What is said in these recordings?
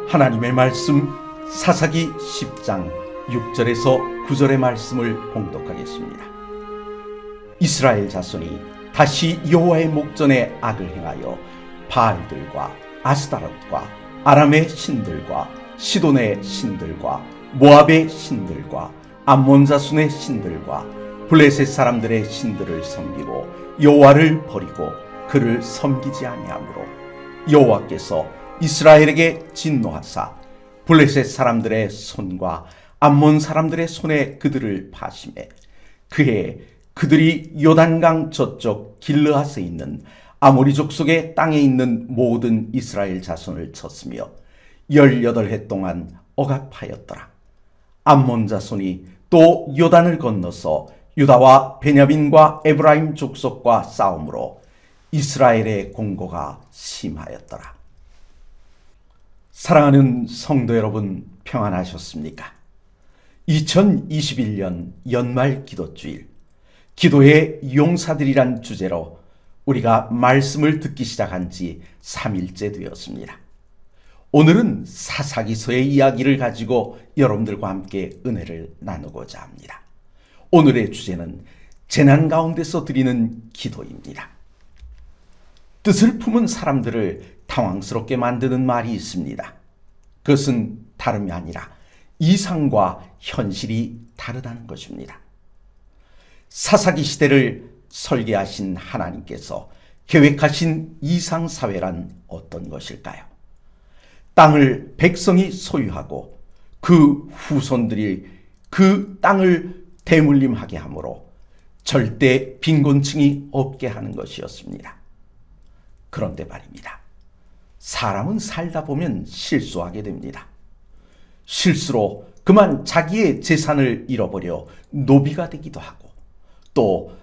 하나님의 말씀 사사기 10장 6절에서 9절의 말씀을 봉독하겠습니다. 이스라엘 자손이 다시 여호와의 목전에 악을 행하여 바알들과 아스타롯과 아람의 신들과 시돈의 신들과 모압의 신들과 암몬 자손의 신들과 블레셋 사람들의 신들을 섬기고 여호와를 버리고 그를 섬기지 아니하므로 여호와께서 이스라엘에게 진노하사 블레셋 사람들의 손과 암몬 사람들의 손에 그들을 파심해 그해 그들이 요단강 저쪽 길르앗에 있는 아모리 족속의 땅에 있는 모든 이스라엘 자손을 쳤으며 18해 동안 억압하였더라. 암몬 자손이 또 요단을 건너서 유다와 베냐민과 에브라임 족속과 싸움으로 이스라엘의 공고가 심하였더라. 사랑하는 성도 여러분, 평안하셨습니까? 2021년 연말 기도주일, 기도의 용사들이란 주제로 우리가 말씀을 듣기 시작한 지 3일째 되었습니다. 오늘은 사사기서의 이야기를 가지고 여러분들과 함께 은혜를 나누고자 합니다. 오늘의 주제는 재난 가운데서 드리는 기도입니다. 뜻을 품은 사람들을 당황스럽게 만드는 말이 있습니다. 그것은 다름이 아니라 이상과 현실이 다르다는 것입니다. 사사기 시대를 설계하신 하나님께서 계획하신 이상사회란 어떤 것일까요? 땅을 백성이 소유하고 그 후손들이 그 땅을 대물림하게 하므로 절대 빈곤층이 없게 하는 것이었습니다. 그런데 말입니다. 사람은 살다 보면 실수하게 됩니다. 실수로 그만 자기의 재산을 잃어버려 노비가 되기도 하고 또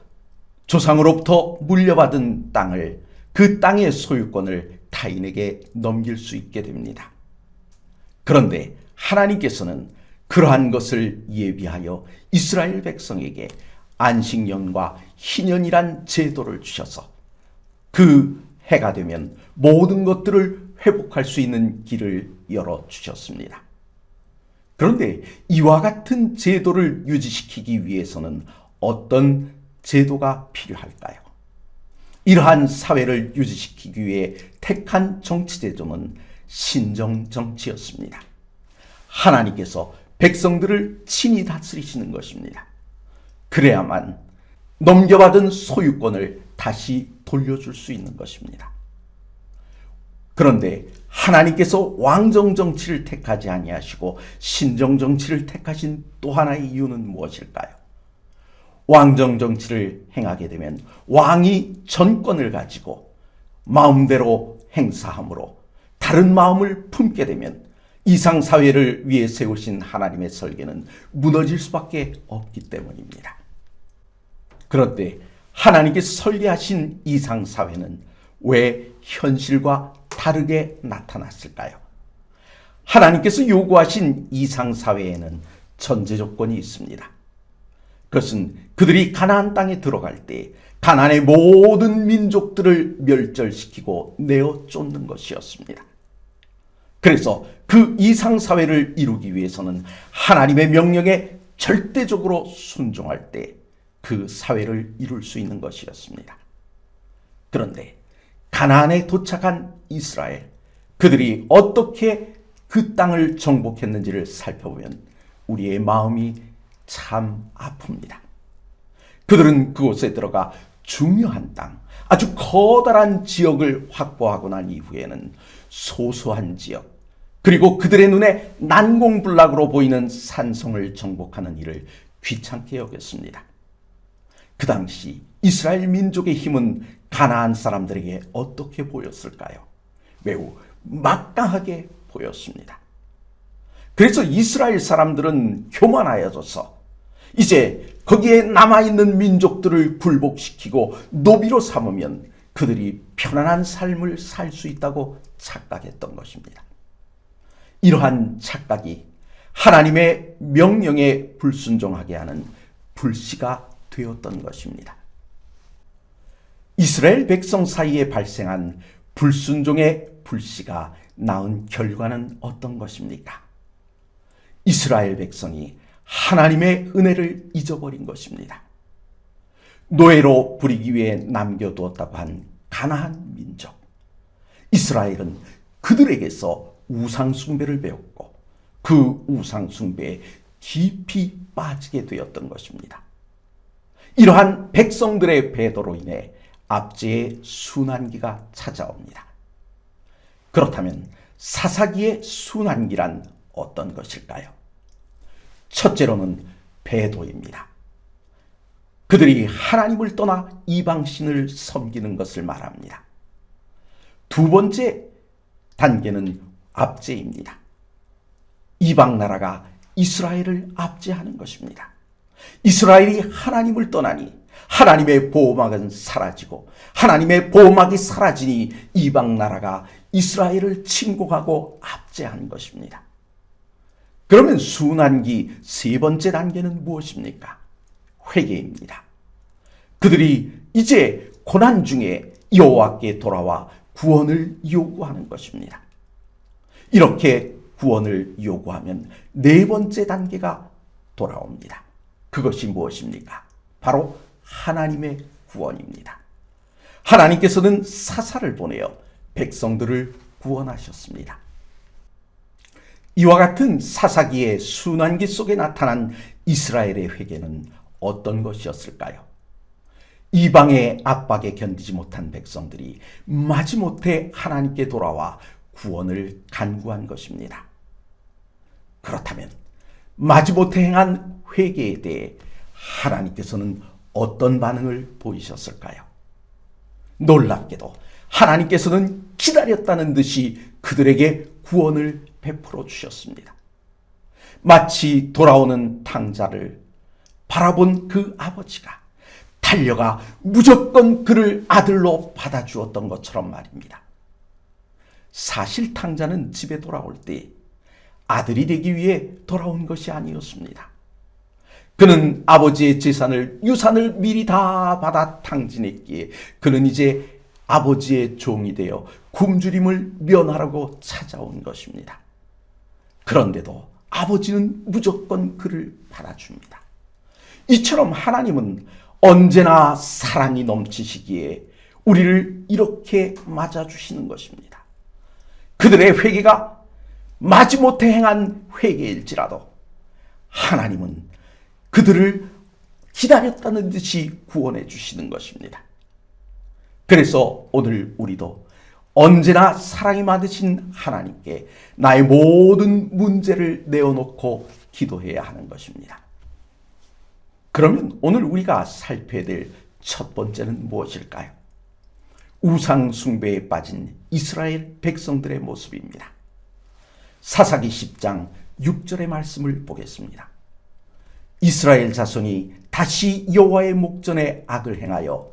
조상으로부터 물려받은 땅을 그 땅의 소유권을 타인에게 넘길 수 있게 됩니다. 그런데 하나님께서는 그러한 것을 예비하여 이스라엘 백성에게 안식년과 희년이란 제도를 주셔서 그 해가 되면 모든 것들을 회복할 수 있는 길을 열어주셨습니다. 그런데 이와 같은 제도를 유지시키기 위해서는 어떤 제도가 필요할까요? 이러한 사회를 유지시키기 위해 택한 정치제도는 신정정치였습니다. 하나님께서 백성들을 친히 다스리시는 것입니다. 그래야만 넘겨받은 소유권을 다시 돌려줄 수 있는 것입니다. 그런데 하나님께서 왕정정치를 택하지 아니하시고 신정정치를 택하신 또 하나의 이유는 무엇일까요? 왕정정치를 행하게 되면 왕이 전권을 가지고 마음대로 행사함으로 다른 마음을 품게 되면 이상사회를 위해 세우신 하나님의 설계는 무너질 수밖에 없기 때문입니다. 그런데 하나님께서 설계하신 이상사회는 왜 현실과 다르게 나타났을까요? 하나님께서 요구하신 이상사회에는 전제 조건이 있습니다. 그것은 그들이 가나안 땅에 들어갈 때 가나안의 모든 민족들을 멸절시키고 내어 쫓는 것이었습니다. 그래서 그 이상사회를 이루기 위해서는 하나님의 명령에 절대적으로 순종할 때 그 사회를 이룰 수 있는 것이었습니다. 그런데 가나안에 도착한 이스라엘, 그들이 어떻게 그 땅을 정복했는지를 살펴보면 우리의 마음이 참 아픕니다. 그들은 그곳에 들어가 중요한 땅, 아주 커다란 지역을 확보하고 난 이후에는 소소한 지역, 그리고 그들의 눈에 난공불락으로 보이는 산성을 정복하는 일을 귀찮게 여겼습니다. 그 당시 이스라엘 민족의 힘은 가나안 사람들에게 어떻게 보였을까요? 매우 막강하게 보였습니다. 그래서 이스라엘 사람들은 교만하여져서 이제 거기에 남아있는 민족들을 굴복시키고 노비로 삼으면 그들이 편안한 삶을 살 수 있다고 착각했던 것입니다. 이러한 착각이 하나님의 명령에 불순종하게 하는 불씨가 되었던 것입니다. 이스라엘 백성 사이에 발생한 불순종의 불씨가 낳은 결과는 어떤 것입니까? 이스라엘 백성이 하나님의 은혜를 잊어버린 것입니다. 노예로 부리기 위해 남겨두었다고 한 가나안 민족. 이스라엘은 그들에게서 우상숭배를 배웠고 그 우상숭배에 깊이 빠지게 되었던 것입니다. 이러한 백성들의 배도로 인해 압제의 순환기가 찾아옵니다. 그렇다면 사사기의 순환기란 어떤 것일까요? 첫째로는 배도입니다. 그들이 하나님을 떠나 이방신을 섬기는 것을 말합니다. 두 번째 단계는 압제입니다. 이방 나라가 이스라엘을 압제하는 것입니다. 이스라엘이 하나님을 떠나니 하나님의 보호막은 사라지고 하나님의 보호막이 사라지니 이방 나라가 이스라엘을 침공하고 압제한 것입니다. 그러면 순환기 세 번째 단계는 무엇입니까? 회개입니다. 그들이 이제 고난 중에 여호와께 돌아와 구원을 요구하는 것입니다. 이렇게 구원을 요구하면 네 번째 단계가 돌아옵니다. 그것이 무엇입니까? 바로 하나님의 구원입니다. 하나님께서는 사사를 보내어 백성들을 구원하셨습니다. 이와 같은 사사기의 순환기 속에 나타난 이스라엘의 회개는 어떤 것이었을까요? 이방의 압박에 견디지 못한 백성들이 마지못해 하나님께 돌아와 구원을 간구한 것입니다. 그렇다면 마지못해 행한 회개에 대해 하나님께서는 어떤 반응을 보이셨을까요? 놀랍게도 하나님께서는 기다렸다는 듯이 그들에게 구원을 베풀어 주셨습니다. 마치 돌아오는 탕자를 바라본 그 아버지가 달려가 무조건 그를 아들로 받아주었던 것처럼 말입니다. 사실 탕자는 집에 돌아올 때 아들이 되기 위해 돌아온 것이 아니었습니다. 그는 아버지의 재산을, 유산을 미리 다 받아 탕진했기에 그는 이제 아버지의 종이 되어 굶주림을 면하라고 찾아온 것입니다. 그런데도 아버지는 무조건 그를 받아줍니다. 이처럼 하나님은 언제나 사랑이 넘치시기에 우리를 이렇게 맞아주시는 것입니다. 그들의 회개가 마지못해 행한 회개일지라도 하나님은 그들을 기다렸다는 듯이 구원해 주시는 것입니다. 그래서 오늘 우리도 언제나 사랑이 많으신 하나님께 나의 모든 문제를 내어놓고 기도해야 하는 것입니다. 그러면 오늘 우리가 살펴야 될 첫 번째는 무엇일까요? 우상 숭배에 빠진 이스라엘 백성들의 모습입니다. 사사기 10장 6절의 말씀을 보겠습니다. 이스라엘 자손이 다시 여호와의 목전에 악을 행하여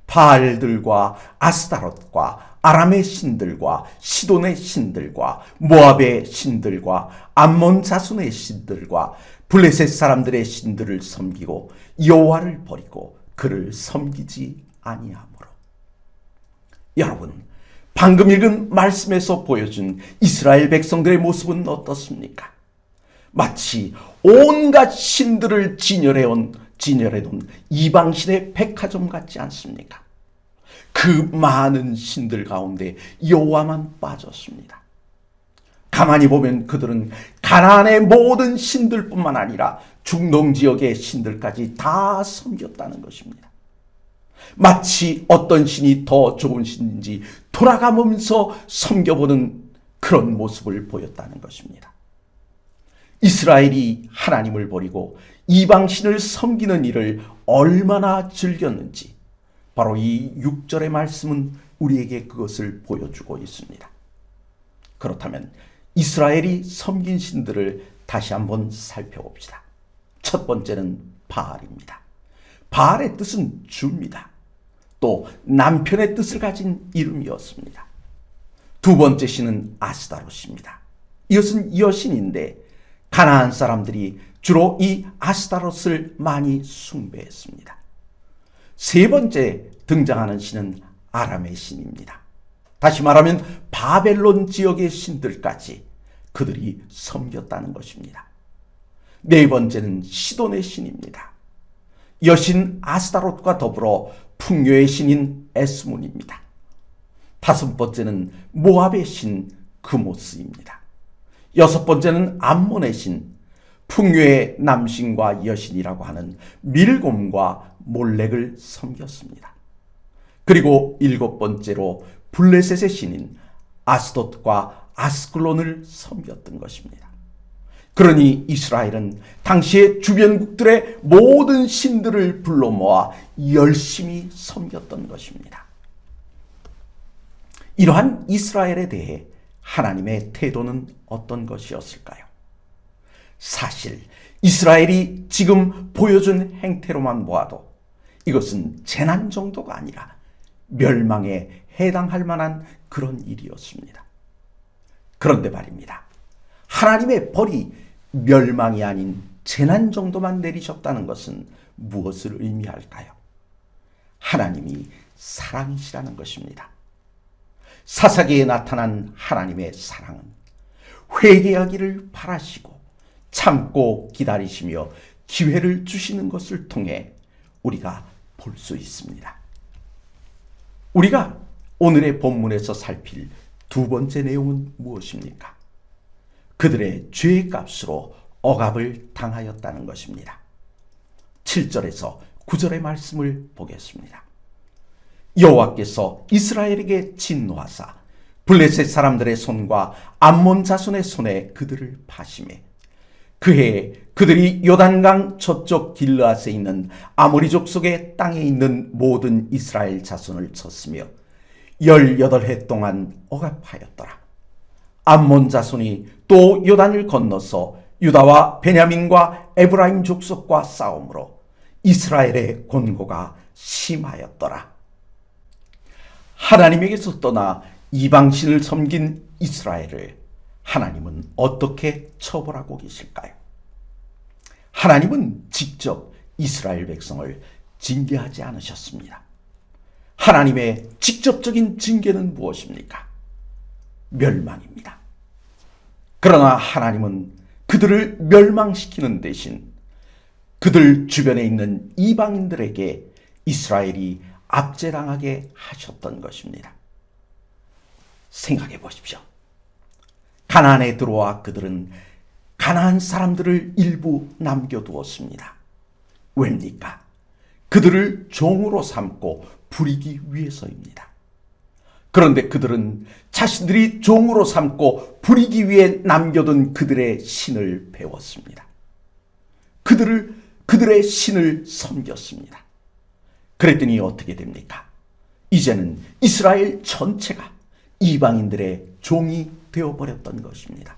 바알들과 아스타롯과 아람의 신들과 시돈의 신들과 모압의 신들과 암몬 자손의 신들과 블레셋 사람들의 신들을 섬기고 여호와를 버리고 그를 섬기지 아니하므로. 여러분, 방금 읽은 말씀에서 보여준 이스라엘 백성들의 모습은 어떻습니까? 마치 온갖 신들을 진열해놓은 이방신의 백화점 같지 않습니까? 그 많은 신들 가운데 여호와만 빠졌습니다. 가만히 보면 그들은 가나안의 모든 신들뿐만 아니라 중동 지역의 신들까지 다 섬겼다는 것입니다. 마치 어떤 신이 더 좋은 신인지 돌아가면서 섬겨보는 그런 모습을 보였다는 것입니다. 이스라엘이 하나님을 버리고 이방신을 섬기는 일을 얼마나 즐겼는지 바로 이 6절의 말씀은 우리에게 그것을 보여주고 있습니다. 그렇다면 이스라엘이 섬긴 신들을 다시 한번 살펴봅시다. 첫 번째는 바알입니다. 바알의 뜻은 주입니다. 또 남편의 뜻을 가진 이름이었습니다. 두 번째 신은 아스타롯입니다. 이것은 여신인데 가나안 사람들이 주로 이 아스타롯을 많이 숭배했습니다. 세 번째 등장하는 신은 아람의 신입니다. 다시 말하면 바벨론 지역의 신들까지 그들이 섬겼다는 것입니다. 네 번째는 시돈의 신입니다. 여신 아스타롯과 더불어 풍요의 신인 에스문입니다. 다섯 번째는 모압의 신 그모스입니다. 여섯 번째는 암몬의 신, 풍요의 남신과 여신이라고 하는 밀곰과 몰렉을 섬겼습니다. 그리고 일곱 번째로 블레셋의 신인 아스돗과 아스클론을 섬겼던 것입니다. 그러니 이스라엘은 당시의 주변국들의 모든 신들을 불러 모아 열심히 섬겼던 것입니다. 이러한 이스라엘에 대해 하나님의 태도는 어떤 것이었을까요? 사실 이스라엘이 지금 보여준 행태로만 보아도 이것은 재난 정도가 아니라 멸망에 해당할 만한 그런 일이었습니다. 그런데 말입니다. 하나님의 벌이 멸망이 아닌 재난 정도만 내리셨다는 것은 무엇을 의미할까요? 하나님이 사랑이시라는 것입니다. 사사기에 나타난 하나님의 사랑은 회개하기를 바라시고 참고 기다리시며 기회를 주시는 것을 통해 우리가 볼 수 있습니다. 우리가 오늘의 본문에서 살필 두 번째 내용은 무엇입니까? 그들의 죄의 값으로 억압을 당하였다는 것입니다. 7절에서 9절의 말씀을 보겠습니다. 여호와께서 이스라엘에게 진노하사 블레셋 사람들의 손과 암몬 자손의 손에 그들을 파시매 그 해에 그들이 요단강 저쪽 길르앗에 있는 아모리 족속의 땅에 있는 모든 이스라엘 자손을 쳤으며 18해 동안 억압하였더라. 암몬 자손이 또 요단을 건너서 유다와 베냐민과 에브라임 족속과 싸움으로 이스라엘의 곤고가 심하였더라. 하나님에게서 떠나 이방신을 섬긴 이스라엘을 하나님은 어떻게 처벌하고 계실까요? 하나님은 직접 이스라엘 백성을 징계하지 않으셨습니다. 하나님의 직접적인 징계는 무엇입니까? 멸망입니다. 그러나 하나님은 그들을 멸망시키는 대신 그들 주변에 있는 이방인들에게 이스라엘이 압제당하게 하셨던 것입니다. 생각해 보십시오. 가나안에 들어와 그들은 가나안 사람들을 일부 남겨두었습니다. 왜입니까? 그들을 종으로 삼고 부리기 위해서입니다. 그런데 그들은 자신들이 종으로 삼고 부리기 위해 남겨둔 그들의 신을 배웠습니다. 그들의 신을 섬겼습니다. 그랬더니 어떻게 됩니까? 이제는 이스라엘 전체가 이방인들의 종이 되어버렸던 것입니다.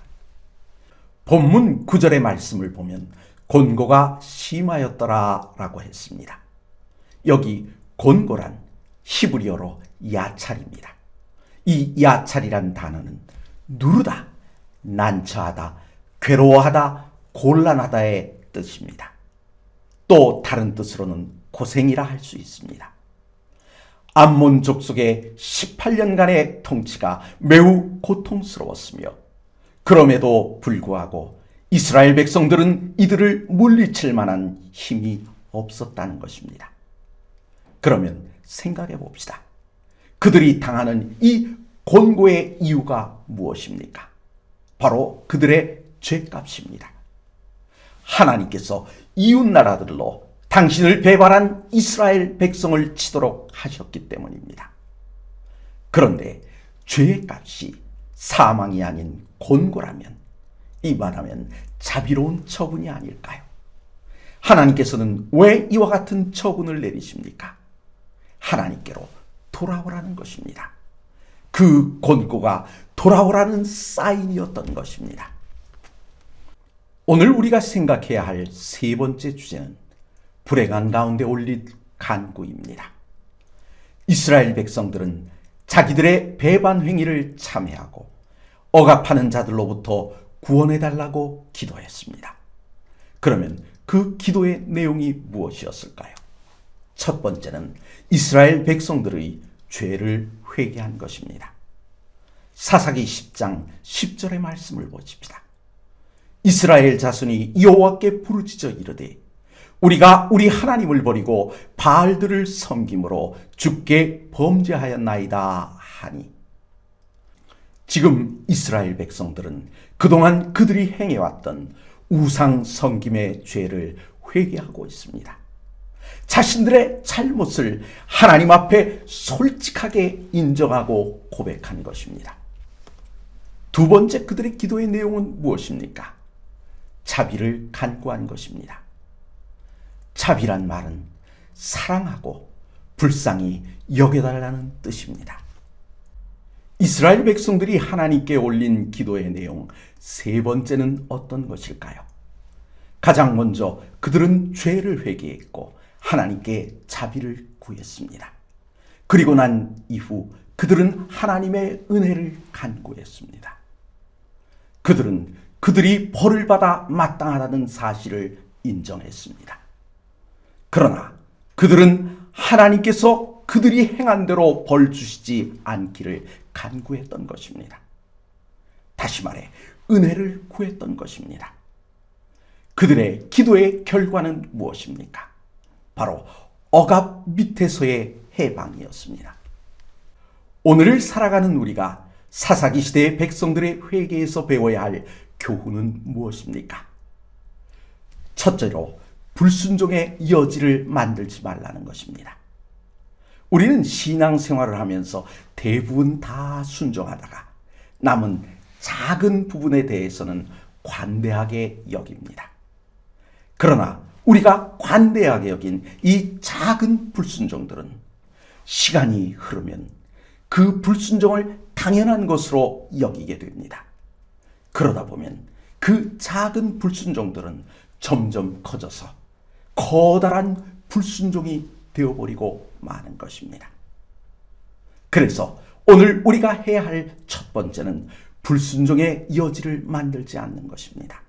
본문 9절의 말씀을 보면 곤고가 심하였더라 라고 했습니다. 여기 곤고란 히브리어로 야찰입니다. 이 야찰이란 단어는 누르다, 난처하다, 괴로워하다, 곤란하다의 뜻입니다. 또 다른 뜻으로는 고생이라 할 수 있습니다. 암몬 족속의 18년간의 통치가 매우 고통스러웠으며 그럼에도 불구하고 이스라엘 백성들은 이들을 물리칠 만한 힘이 없었다는 것입니다. 그러면 생각해 봅시다. 그들이 당하는 이 곤고의 이유가 무엇입니까? 바로 그들의 죄값입니다. 하나님께서 이웃나라들로 당신을 배반한 이스라엘 백성을 치도록 하셨기 때문입니다. 그런데 죄의 값이 사망이 아닌 곤고라면 이 말하면 자비로운 처분이 아닐까요? 하나님께서는 왜 이와 같은 처분을 내리십니까? 하나님께로 돌아오라는 것입니다. 그 곤고가 돌아오라는 사인이었던 것입니다. 오늘 우리가 생각해야 할 세 번째 주제는 불행한 가운데 올린 간구입니다. 이스라엘 백성들은 자기들의 배반 행위를 참회하고 억압하는 자들로부터 구원해달라고 기도했습니다. 그러면 그 기도의 내용이 무엇이었을까요? 첫 번째는 이스라엘 백성들의 죄를 회개한 것입니다. 사사기 10장 10절의 말씀을 보십시다. 이스라엘 자손이 여호와께 부르짖어 이르되 우리가 우리 하나님을 버리고 바알들을 섬김으로 주께 범죄하였나이다 하니, 지금 이스라엘 백성들은 그동안 그들이 행해왔던 우상 섬김의 죄를 회개하고 있습니다. 자신들의 잘못을 하나님 앞에 솔직하게 인정하고 고백한 것입니다. 두 번째 그들의 기도의 내용은 무엇입니까? 자비를 간구한 것입니다. 자비란 말은 사랑하고 불쌍히 여겨달라는 뜻입니다. 이스라엘 백성들이 하나님께 올린 기도의 내용 세 번째는 어떤 것일까요? 가장 먼저 그들은 죄를 회개했고 하나님께 자비를 구했습니다. 그리고 난 이후 그들은 하나님의 은혜를 간구했습니다. 그들은 그들이 벌을 받아 마땅하다는 사실을 인정했습니다. 그러나 그들은 하나님께서 그들이 행한 대로 벌 주시지 않기를 간구했던 것입니다. 다시 말해 은혜를 구했던 것입니다. 그들의 기도의 결과는 무엇입니까? 바로 억압 밑에서의 해방이었습니다. 오늘을 살아가는 우리가 사사기 시대의 백성들의 회개에서 배워야 할 교훈은 무엇입니까? 첫째로 불순종의 여지를 만들지 말라는 것입니다. 우리는 신앙생활을 하면서 대부분 다 순종하다가 남은 작은 부분에 대해서는 관대하게 여깁니다. 그러나 우리가 관대하게 여긴 이 작은 불순종들은 시간이 흐르면 그 불순종을 당연한 것으로 여기게 됩니다. 그러다 보면 그 작은 불순종들은 점점 커져서 커다란 불순종이 되어버리고 마는 것입니다. 그래서 오늘 우리가 해야 할 첫 번째는 불순종의 여지를 만들지 않는 것입니다.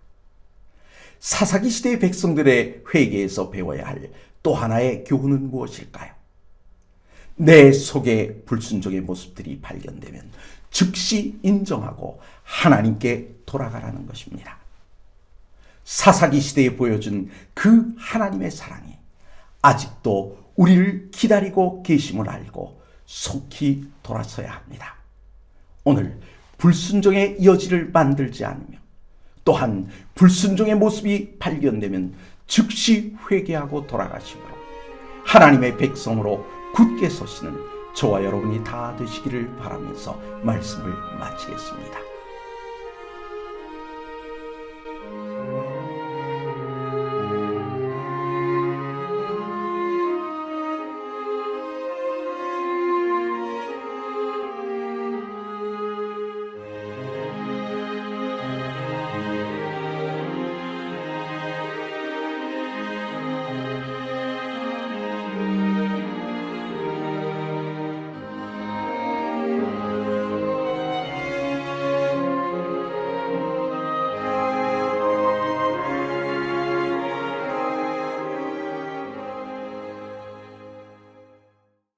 사사기 시대의 백성들의 회개에서 배워야 할 또 하나의 교훈은 무엇일까요? 내 속에 불순종의 모습들이 발견되면 즉시 인정하고 하나님께 돌아가라는 것입니다. 사사기 시대에 보여준 그 하나님의 사랑이 아직도 우리를 기다리고 계심을 알고 속히 돌아서야 합니다. 오늘 불순종의 여지를 만들지 않으며 또한 불순종의 모습이 발견되면 즉시 회개하고 돌아가심으로 하나님의 백성으로 굳게 서시는 저와 여러분이 다 되시기를 바라면서 말씀을 마치겠습니다.